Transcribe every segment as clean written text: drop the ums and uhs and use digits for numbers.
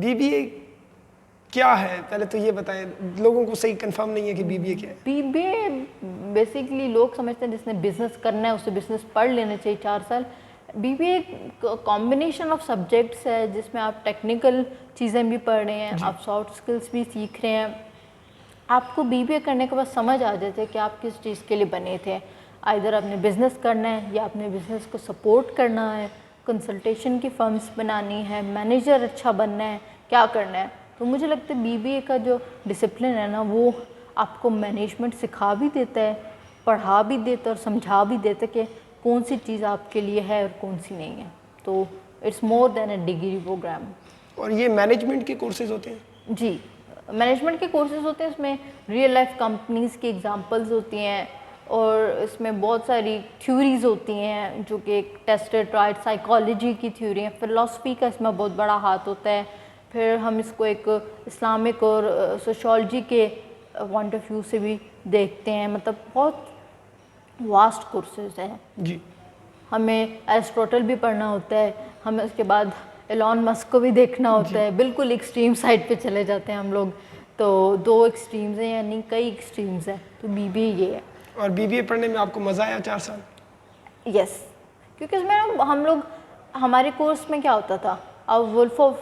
Be B اے کیا ہے پہلے تو یہ بتائیں, لوگوں کو صحیح کنفرم نہیں ہے کہ بی بی اے کیا ہے. بی بی اے بیسکلی لوگ سمجھتے ہیں جس نے بزنس کرنا ہے اسے بزنس پڑھ لینا چاہیے 4 سال. B B A combination of subjects ہے جس میں آپ ٹیکنیکل چیزیں بھی پڑھ رہے ہیں, آپ سافٹ اسکلس بھی سیکھ رہے ہیں. آپ کو بی بی اے کرنے کے بعد سمجھ آ جاتے کہ آپ کس چیز کے لیے بنے تھے. ادھر آپ نے بزنس کرنا ہے یا اپنے بزنس کو سپورٹ کرنا ہے, کنسلٹیشن کی فرمز بنانی ہے, مینیجر اچھا بننا ہے, کیا کرنا ہے. تو مجھے لگتا ہے بی بی اے کا جو ڈسپلن ہے نا وہ آپ کو مینجمنٹ سکھا بھی دیتا ہے, پڑھا بھی دیتا ہے اور سمجھا بھی دیتا ہے کہ کون سی چیز آپ کے لیے ہے اور کون سی نہیں ہے. تو it's more than a degree programme. اور یہ مینجمنٹ کے کورسز ہوتے ہیں؟ جی, مینجمنٹ کے کورسز ہوتے ہیں. اس میں ریئل لائف کمپنیز کی ایگزامپلز ہوتی ہیں اور اس میں بہت ساری تھیوریز ہوتی ہیں جو کہ ایک ٹیسٹڈ ٹرائڈ سائیکالوجی کی تھیوری ہے. فلاسفی کا اس میں بہت بڑا ہاتھ ہوتا ہے. پھر ہم اس کو ایک اسلامک اور سوشالوجی کے پوائنٹ آف ویو سے بھی دیکھتے ہیں. مطلب بہت واسٹ کورسز ہیں. جی, ہمیں ایرسٹوٹل بھی پڑھنا ہوتا ہے, ہمیں اس کے بعد ایلون مسک کو بھی دیکھنا ہوتا ہے. بالکل ایکسٹریم سائڈ پہ چلے جاتے ہیں ہم لوگ. تو 2 ایکسٹریمز ہیں یعنی کئی ایکسٹریمز ہیں. تو بی بی اے یہ ہے. اور بی بی اے پڑھنے میں آپ کو مزہ آیا 4 سال؟ یس, کیونکہ اس میں ہم لوگ ہمارے کورس میں کیا ہوتا تھا, اب ولف آف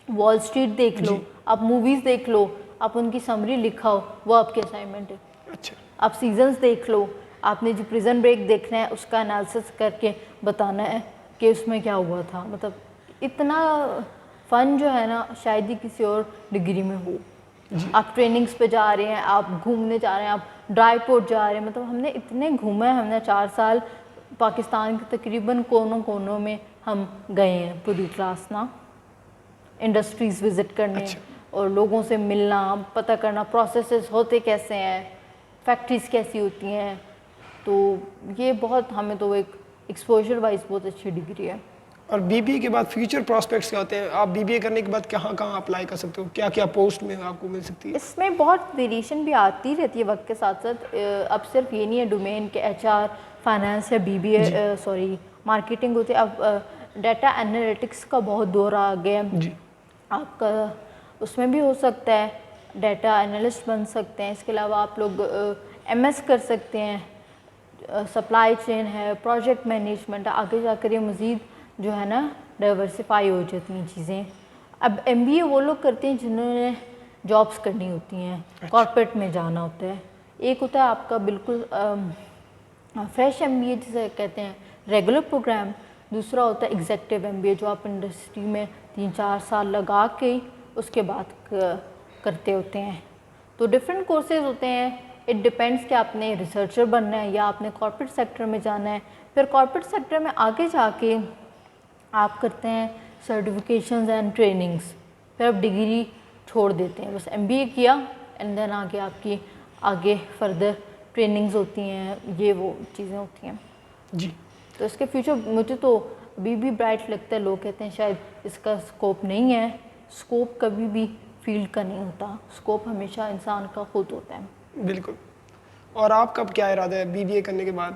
وال اسٹریٹ دیکھ لو, آپ موویز دیکھ لو, آپ ان کی سمری لکھاؤ, وہ آپ کی اسائنمنٹ ہے. اچھا, آپ سیزنز دیکھ لو, آپ نے جو پریزن بریک دیکھنا ہے اس کا انالیسس کر کے بتانا ہے کہ اس میں کیا ہوا تھا. مطلب اتنا فن جو ہے نا شاید ہی کسی اور ڈگری میں ہو. آپ ٹریننگز پہ جا رہے ہیں, آپ گھومنے جا رہے ہیں, آپ ڈرائی پورٹ جا رہے ہیں. مطلب ہم نے اتنے گھومے ہیں, ہم نے 4 سال پاکستان کے تقریباً کونوں کونوں میں ہم گئے ہیں پوری کلاس نا, انڈسٹریز وزٹ کرنے اور لوگوں سے ملنا, پتہ کرنا پروسیسز ہوتے کیسے ہیں, فیکٹریز کیسی ہوتی ہیں. تو یہ بہت ہمیں تو ایک ایکسپوجر وائز بہت اچھی ڈگری ہے. اور بی بی اے کے بعد فیوچر پراسپیکٹس کیا ہوتے ہیں؟ آپ بی بی اے کرنے کے بعد کہاں کہاں اپلائی کر سکتے ہو, کیا کیا پوسٹ میں آپ کو مل سکتی ہے؟ اس میں بہت ویریشن بھی آتی رہتی ہے وقت کے ساتھ ساتھ. اب صرف یہ نہیں ہے ڈومین کے ایچ آر, فائنانس یا B B A sorry marketing ہوتی ہے. اب ڈیٹا انالیٹکس کا بہت دور آ گیا. آپ کا اس میں بھی ہو سکتا ہے, ڈیٹا انالسٹ بن سکتے ہیں. اس کے علاوہ آپ لوگ ایم ایس کر سکتے ہیں, سپلائی چین ہے, پروجیکٹ مینجمنٹ. آگے جا کر یہ مزید جو ہے نا ڈائیورسفائی ہو جاتی ہیں چیزیں. اب ایم بی اے وہ لوگ کرتے ہیں جنہوں نے جابس کرنی ہوتی ہیں, کارپوریٹ میں جانا ہوتا ہے. ایک ہوتا ہے آپ کا بالکل فریش ایم بی اے جسے کہتے ہیں ریگولر پروگرام. دوسرا ہوتا ہے ایگزیکٹو ایم بی اے جو آپ انڈسٹری میں 3-4 سال لگا کے اس کے بعد کرتے ہوتے ہیں. تو ڈفرینٹ کورسز ہوتے ہیں. اٹ ڈپینڈس کہ آپ نے ریسرچر بننا ہے یا آپ نے کارپوریٹ سیکٹر میں جانا ہے. پھر کارپوریٹ سیکٹر میں آگے جا کے آپ کرتے ہیں سرٹیفکیشنز اینڈ ٹریننگز. پھر آپ ڈگری چھوڑ دیتے ہیں, بس ایم بی اے کیا اینڈ دین آگے آپ کی آگے فردر ٹریننگز ہوتی ہیں, یہ وہ چیزیں ہوتی ہیں. جی, تو اس کے فیوچر مجھے تو ابھی بھی برائٹ لگتا ہے. لوگ کہتے ہیں شاید اس کا اسکوپ نہیں ہے. اسکوپ کبھی بھی فیلڈ کا نہیں ہوتا, اسکوپ ہمیشہ انسان کا خود ہوتا ہے. بالکل. اور آپ کا کیا ارادہ ہے بی بی اے کرنے کے بعد؟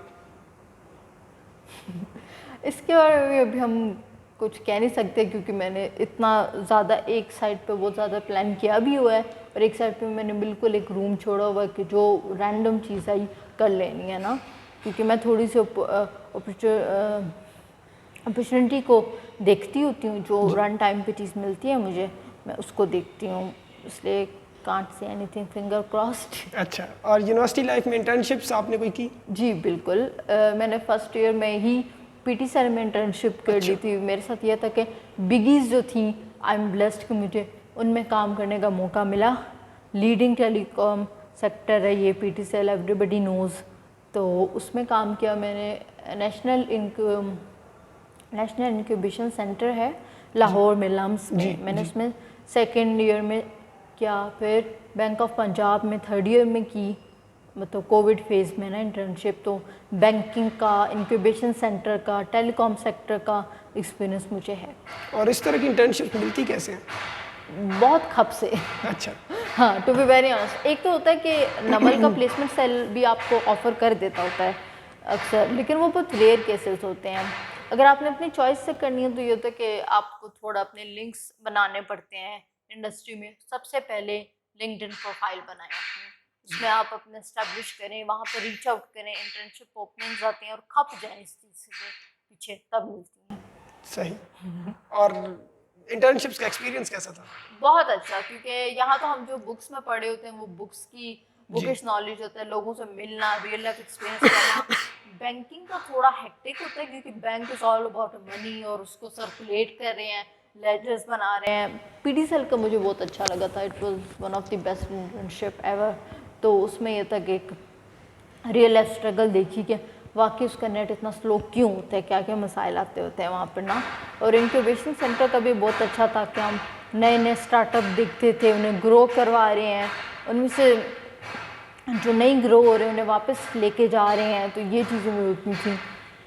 اس کے بارے میں ابھی ہم کچھ کہہ نہیں سکتے کیونکہ میں نے اتنا زیادہ ایک سائڈ پہ بہت زیادہ پلان کیا بھی ہوا ہے اور ایک سائڈ پہ میں نے بالکل ایک روم چھوڑا ہوا ہے کہ جو رینڈم چیز آئی کر لینی ہے نا. کیونکہ میں تھوڑی سی اپرچونیٹی کو دیکھتی ہوتی ہوں, جو رن ٹائم پہ چیز ملتی ہے مجھے میں اس کو دیکھتی ہوں. اس لیے can't see any thing, finger crossed. اچھا, اور یونیورسٹی لائف میں انٹرنشپس آپ نے کوئی کی؟ جی بالکل, میں نے فرسٹ ایئر میں ہی پی ٹی سر میں انٹرنشپ کر لی تھی. میرے ساتھ یہ تھا کہ بگیز جو تھیں آئی ایم بلیسڈ کہ مجھے ان میں کام کرنے کا موقع ملا. لیڈنگ ٹیلی کام سیکٹر ہے یہ پی ٹی سیل, ایوری بڈی نوز. تو اس میں کام کیا میں نے. نیشنل انکیوبیشن سینٹر ہے لاہور میں لمس میں, میں نے اس میں سیکنڈ ایئر میں کیا. پھر بینک آف پنجاب میں تھرڈ ایئر میں کی, مطلب کووڈ فیز میں نا انٹرنشپ. تو بینکنگ کا, انکیوبیشن سینٹر کا, ٹیلی کام سیکٹر کا ایکسپیرینس مجھے ہے. اور اس طرح کی انٹرنشپ ملتی کیسے ہیں؟ بہت کھپ سے. اچھا, ہاں, ٹو بی ویری آنیسٹ. ایک تو ہوتا ہے کہ نمل کا پلیسمنٹ سیل بھی آپ کو آفر کر دیتا ہوتا ہے اکثر, لیکن وہ بہت ریئر کیسز ہوتے ہیں. اگر آپ نے اپنی چوائس سے کرنی ہے تو یہ ہوتا ہے کہ آپ کو تھوڑا اپنے لنکس بنانے پڑتے ہیں انڈسٹری میں. سب سے پہلے لنکڈ ان پروفائل بنائیں اپنی, اس میں آپ اپنے اسٹیبلش کریں, وہاں پہ ریچ آؤٹ کریں, انٹرنشپ اوپننگز آتی ہیں اور کھپ جائیں اس چیز سے پیچھے, تب ملتی ہیں. صحیح. اور انٹرنشپس کا ایکسپیرینس کیسا تھا؟ بہت اچھا, کیونکہ یہاں تو ہم جو بکس میں پڑھے ہوتے ہیں وہ بکس کی بکش نالج ہوتا ہے, لوگوں سے ملنا, ریئل لائف ایکسپیرینس کرنا. بینکنگ کا تھوڑا ہیکٹک ہوتا ہے کیونکہ bank is all about money اور اس کو سرکولیٹ کر رہے ہیں, لیجرز بنا رہے ہیں. پی ڈی سیل کا مجھے بہت اچھا لگا تھا, it was one of the best internship ever. تو اس میں یہ تھا کہ ایک ریئل لائف اسٹرگل دیکھی کہ واقعی اس کا نیٹ اتنا سلو کیوں ہوتا ہے, کیا کیا مسائل آتے ہوتے ہیں وہاں پر نا. اور انکیوبیشن سینٹر کا بھی بہت اچھا تھا کہ ہم نئے نئے اسٹارٹ اپ دیکھتے تھے, انہیں گرو کروا رہے ہیں, ان میں سے جو نہیں گرو ہو رہے ہیں انہیں واپس لے کے جا رہے ہیں, تو یہ چیزیں بھی ہوتی تھیں.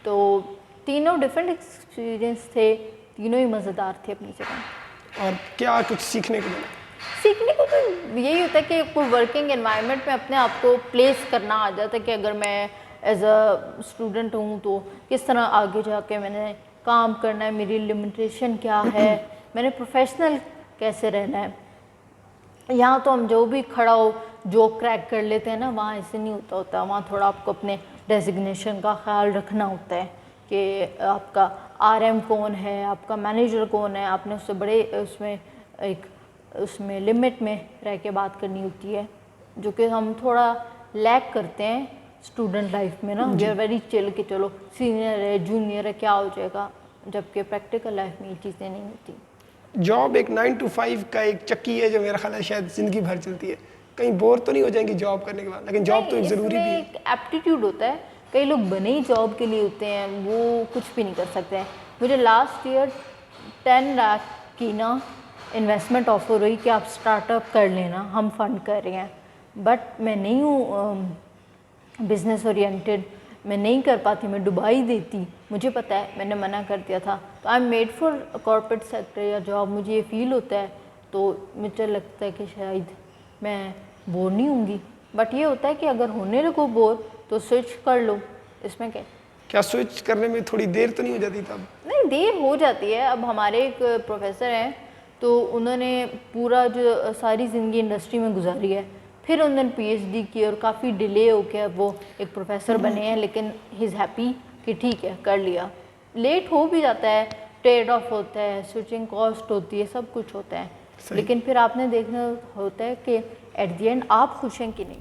تو تینوں ڈفرینٹ ایکسپیرینس تھے, تینوں ہی مزیدار تھے اپنی جگہ. اور کیا کچھ سیکھنے کو ملا؟ سیکھنے کو تو یہی ہوتا ہے کہ کوئی ورکنگ انوائرمنٹ میں اپنے آپ کو پلیس کرنا آ جاتا ہے کہ اگر میں ایز اے اسٹوڈنٹ ہوں تو کس طرح آگے جا کے میں نے کام کرنا ہے, میری لمیٹیشن کیا ہے, میں نے پروفیشنل کیسے رہنا ہے. یہاں تو ہم جو بھی کھڑا ہو جو کریک کر لیتے ہیں نا, وہاں ایسے نہیں ہوتا. وہاں تھوڑا آپ کو اپنے ڈیزگنیشن کا خیال رکھنا ہوتا ہے کہ آپ کا آر ایم کون ہے, آپ کا مینیجر کون ہے, آپ نے اس سے بڑے اس میں لمٹ میں رہ کے بات کرنی ہوتی ہے, جو کہ ہم تھوڑا لیک کرتے ہیں اسٹوڈنٹ لائف میں نا. وی آر ویری چل کہ چلو سینئر ہے جونیئر ہے کیا ہو جائے گا, جبکہ پریکٹیکل لائف میں یہ چیزیں نہیں ہوتی. جاب ایک 9 to 5 کا ایک چکی ہے جو میرا خیال ہے شاید زندگی بھر چلتی ہے, کہیں بور تو نہیں ہو جائیں گی جاب کرنے کے بعد؟ لیکن جاب تو ایک ضروری بھی ہے. ایک ایپٹیٹیوڈ ہوتا ہے, کئی لوگ بنے ہی جاب کے لیے ہوتے ہیں, وہ کچھ بھی نہیں کر سکتے ہیں. مجھے لاسٹ ایئر 10 لاکھ کی نا انویسٹمنٹ آفر ہوئی کہ آپ اسٹارٹ اپ کر لینا, ہم فنڈ کر رہے ہیں. بٹ میں نہیں ہوں بزنس اورینٹیڈ, میں نہیں کر پاتی, میں ڈبا ہی دیتی. مجھے پتہ ہے, میں نے منع کر دیا تھا. تو I am made for corporate sector یا جاب, مجھے یہ فیل ہوتا ہے. تو مجھے لگتا ہے کہ شاید میں بور نہیں ہوں گی. بٹ یہ ہوتا ہے کہ اگر ہونے لگو بور تو سوئچ کر لو, اس میں کیا سوئچ کرنے میں تھوڑی دیر تو نہیں ہو جاتی تب؟ نہیں, دیر ہو جاتی ہے. اب ہمارے ایک پروفیسر ہیں تو انہوں نے پورا جو ساری زندگی انڈسٹری میں گزاری ہے, پھر انہوں نے پی ایچ ڈی کی اور کافی ڈیلے ہو کے وہ ایک پروفیسر بنے ہیں. لیکن ہی از ہیپی کہ ٹھیک ہے کر لیا. لیٹ ہو بھی جاتا ہے, ٹریڈ آف ہوتا ہے, سوئچنگ کاسٹ ہوتی ہے, سب کچھ ہوتا ہے. لیکن پھر آپ نے دیکھنا ہوتا ہے کہ ایٹ دی اینڈ آپ خوش ہیں کہ نہیں.